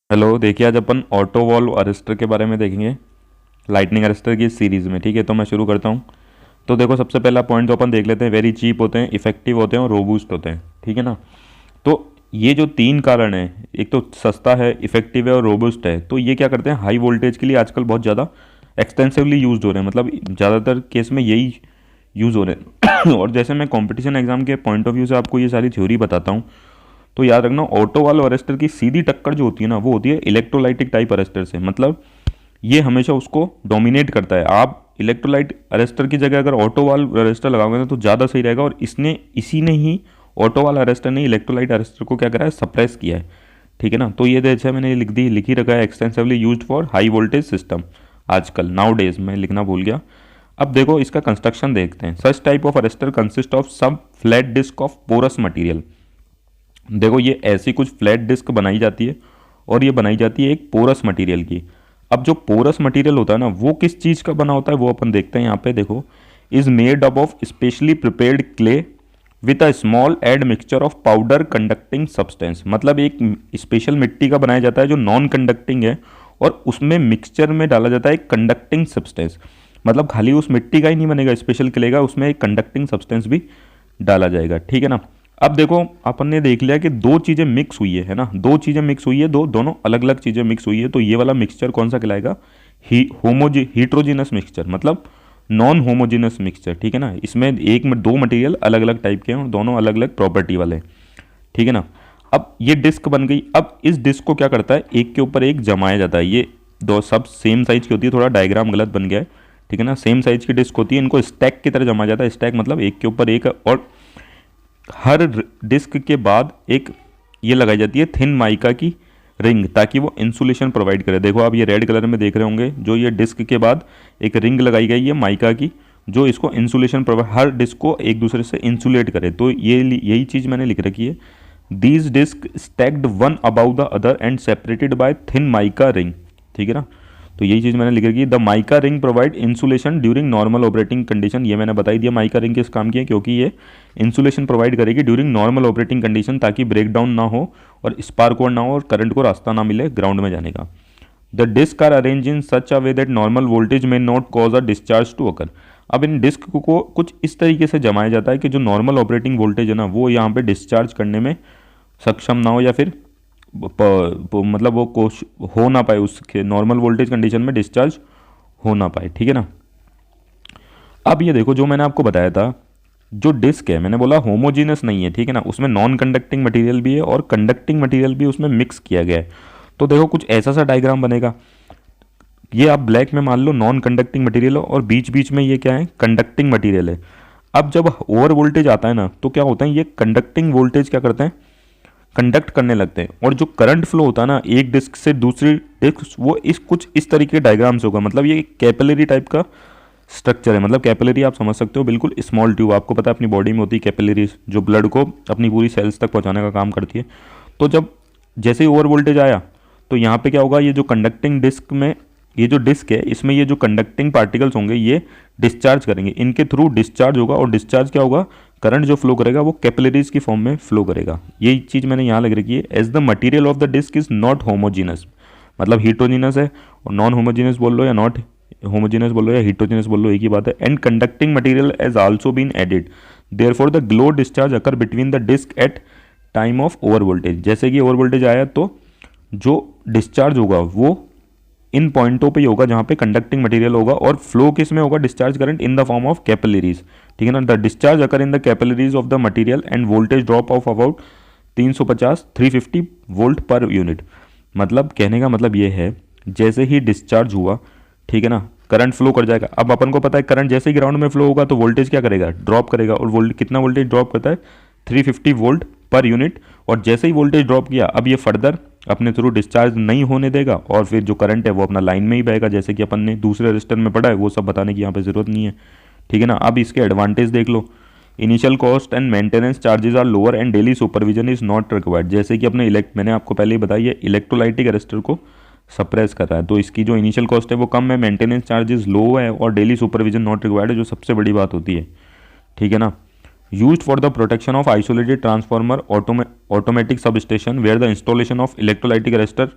Hello, देखिए आज अपन auto valve arrester के बारे में देखेंगे। लाइटनिंग अरेस्टर की इस सीरीज़ में। ठीक है, तो मैं शुरू करता हूँ। तो देखो, सबसे पहला पॉइंट तो अपन देख लेते हैं। वेरी चीप होते हैं, इफेक्टिव होते हैं और रोबूस्ट होते हैं। ठीक है ना। तो ये जो तीन कारण हैं, एक तो सस्ता है, इफेक्टिव है और रोबूस्ट है, तो ये क्या करते हैं, हाई वोल्टेज के लिए आजकल बहुत ज़्यादा एक्सटेंसिवली यूज हो रहे हैं। मतलब ज़्यादातर केस में यही यूज़ हो रहे हैं। और जैसे मैं कंपटीशन एग्जाम के पॉइंट ऑफ व्यू से आपको ये सारी थ्योरी बताता हूँ, तो याद रखना, ऑटो वाले अरेस्टर की सीधी टक्कर जो होती है ना, वो होती है इलेक्ट्रोलाइटिक टाइप अरेस्टर से। मतलब ये हमेशा उसको डोमिनेट करता है। आप इलेक्ट्रोलाइट अरेस्टर की जगह अगर ऑटो वाल अरेस्टर लगाओगे ना, तो ज़्यादा सही रहेगा। और इसी ने ही, ऑटो वाला अरेस्टर ने इलेक्ट्रोलाइट अरेस्टर को क्या करा है, सप्रेस किया है। ठीक है ना। तो ये जैसे मैंने लिख ही रखा है, extensively used for high voltage system. आजकल नाउ डेज मैं लिखना भूल गया। अब देखो, इसका कंस्ट्रक्शन देखते हैं। Such type of arrester consist of सब flat disc of porous material. देखो, ये ऐसी कुछ फ्लैट डिस्क बनाई जाती है और ये बनाई जाती है एक पोरस मटेरियल की। अब जो पोरस मटेरियल होता है ना, वो किस चीज़ का बना होता है वो अपन देखते हैं। यहाँ पे देखो, is made up of specially prepared clay with a small admixture of powder conducting substance. मतलब एक स्पेशल मिट्टी का बनाया जाता है जो नॉन कंडक्टिंग है, और उसमें मिक्सचर में डाला जाता है एक कंडक्टिंग सब्सटेंस। मतलब खाली उस मिट्टी का ही नहीं बनेगा, स्पेशल क्ले का, उसमें एक कंडक्टिंग सब्सटेंस भी डाला जाएगा। ठीक है ना। अब देखो, अपन ने देख लिया कि दो चीज़ें मिक्स हुई है ना, दो चीज़ें मिक्स हुई है, दोनों अलग अलग चीज़ें मिक्स हुई है। तो ये वाला मिक्सचर कौन सा कहलाएगा, हीट्रोजिनस मिक्सचर, मतलब नॉन होमोजिनस मिक्सचर। ठीक है ना। इसमें एक में दो मटेरियल अलग अलग टाइप के हैं और दोनों अलग अलग प्रॉपर्टी वाले हैं। ठीक है ना। अब ये डिस्क बन गई। अब इस डिस्क को क्या करता है, एक के ऊपर एक जमाया जाता है। ये दो सब सेम साइज की होती है, थोड़ा डायग्राम गलत बन गया है। ठीक है ना। सेम साइज की डिस्क होती है, इनको स्टैक की तरह जमाया जाता है। स्टैक मतलब एक के ऊपर एक, और हर डिस्क के बाद एक ये लगाई जाती है थिन माइका की रिंग, ताकि वो इंसुलेशन प्रोवाइड करे। देखो, आप ये रेड कलर में देख रहे होंगे, जो ये डिस्क के बाद एक रिंग लगाई गई है माइका की, जो इसको इंसुलेशन प्रोवाइड, हर डिस्क को एक दूसरे से इंसुलेट करे। तो ये यही चीज़ मैंने लिख रखी है। These disc stacked one above the other and separated by thin mica ring. ठीक है ना। तो यही चीज़ मैंने लिख रखी है। The mica ring provide insulation during normal operating condition. ये मैंने बता ही दिया माइका रिंग किस काम की है, क्योंकि ये इंसुलेशन प्रोवाइड करेगी ड्यूरिंग नॉर्मल ऑपरेटिंग कंडीशन, ताकि ब्रेक डाउन ना हो और स्पार्क ना हो और करंट को रास्ता ना मिले ग्राउंड में जाने का। The disc are arrange in such a way that normal voltage may not cause a discharge to occur. अब इन डिस्क को कुछ इस तरीके से जमाया जाता है कि जो नॉर्मल ऑपरेटिंग वोल्टेज है ना, वो यहाँ पे डिस्चार्ज करने में सक्षम ना हो, या फिर मतलब वो कोश हो ना पाए, उसके नॉर्मल वोल्टेज कंडीशन में डिस्चार्ज हो ना पाए। ठीक है ना। अब ये देखो, जो मैंने आपको बताया था, जो डिस्क है, मैंने बोला होमोजीनस नहीं है। ठीक है ना। उसमें नॉन कंडक्टिंग मटेरियल भी है और कंडक्टिंग मटेरियल भी उसमें मिक्स किया गया है। तो देखो, कुछ ऐसा सा डायग्राम बनेगा। ये आप ब्लैक में मान लो नॉन कंडक्टिंग मटेरियल है, और बीच बीच में ये क्या है, कंडक्टिंग मटेरियल है। अब जब ओवर वोल्टेज आता है ना, तो क्या होता है, ये कंडक्टिंग वोल्टेज क्या करते हैं, कंडक्ट करने लगते हैं। और जो करंट फ्लो होता है ना एक डिस्क से दूसरी डिस्क, वो इस कुछ इस तरीके के डायग्राम से होगा। मतलब ये कैपिलरी टाइप का स्ट्रक्चर है। मतलब कैपिलरी आप समझ सकते हो, बिल्कुल स्मॉल ट्यूब, आपको पता है अपनी बॉडी में होती है कैपिलरीज, जो ब्लड को अपनी पूरी सेल्स तक पहुंचाने का काम करती है। तो जब जैसे ही ओवर वोल्टेज आया, तो यहाँ पे क्या होगा, ये जो कंडक्टिंग डिस्क में, ये जो डिस्क है, इसमें ये जो कंडक्टिंग पार्टिकल्स होंगे, ये डिस्चार्ज करेंगे, इनके थ्रू डिस्चार्ज होगा। और डिस्चार्ज क्या होगा, करंट जो फ्लो करेगा वो कैपिलरीज की फॉर्म में फ्लो करेगा। यही चीज़ मैंने यहाँ लग रखी है। As the material of the disc is not homogeneous, मतलब हीटोजीनस है, और नॉन होमोजीनस बोल लो या नॉट होमोजीनस बोल लो या हीटोजीनस बोल लो, एक ही बात है। And conducting material as also been added, therefore the glow discharge occur between the disc at time of over voltage. जैसे कि ओवर वोल्टेज आया, तो जो डिस्चार्ज होगा वो इन पॉइंटों पे ही होगा जहाँ पे कंडक्टिंग मटेरियल होगा, और फ्लो किस में होगा, discharge current in the form of capillaries. ठीक है ना। The discharge occur in the capillaries of the material end voltage drop of about 350-350 volt per unit. मतलब कहने का मतलब ये है, जैसे ही डिस्चार्ज हुआ, ठीक है ना, करंट फ्लो कर जाएगा। अब अपन को पता है, करंट जैसे ही ग्राउंड में फ्लो होगा तो वोल्टेज क्या करेगा, ड्रॉप करेगा। और कितना वोल्टेज ड्रॉप करता है, 350 वोल्ट पर यूनिट। और जैसे ही वोल्टेज ड्रॉप किया, अब ये फर्दर अपने थ्रू डिस्चार्ज नहीं होने देगा, और फिर जो करंट है वो अपना लाइन में ही बहेगा, जैसे कि अपन ने दूसरे रजिस्टर में पढ़ा है। वो सब बताने की यहाँ पे ज़रूरत नहीं है। ठीक है ना। अब इसके एडवांटेज देख लो। Initial cost and maintenance charges are lower and daily supervision is not required. जैसे कि अपने मैंने आपको पहले ही बताया, ये इलेक्ट्रोलाइटिक अरेस्टर को सप्रेस कर रहा है, तो इसकी जो इनिशियल कॉस्ट है वो कम है, मेंटेनेंस चार्जेस लो है, और डेली सुपरविजन नॉट रिक्वायर्ड है, जो सबसे बड़ी बात होती है। ठीक है ना। used for the protection of isolated transformer automatic substation where the installation of electrolytic arrestor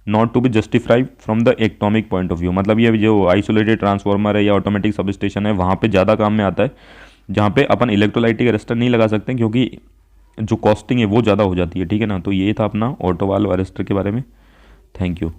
not to be justified from the economic point of view, मतलब ये जो आइसोलेटेड ट्रांसफार्मर है या ऑटोमेटिक सब स्टेशन है वहाँ पे ज़्यादा काम में आता है, जहाँ पे अपन इलेक्ट्रोलाइटिक अरेस्टर नहीं लगा सकते क्योंकि जो कॉस्टिंग है वो ज़्यादा हो जाती है, ठीक है ना। तो ये था अपना ऑटो वाल्व अरेस्टर के बारे में। Thank you.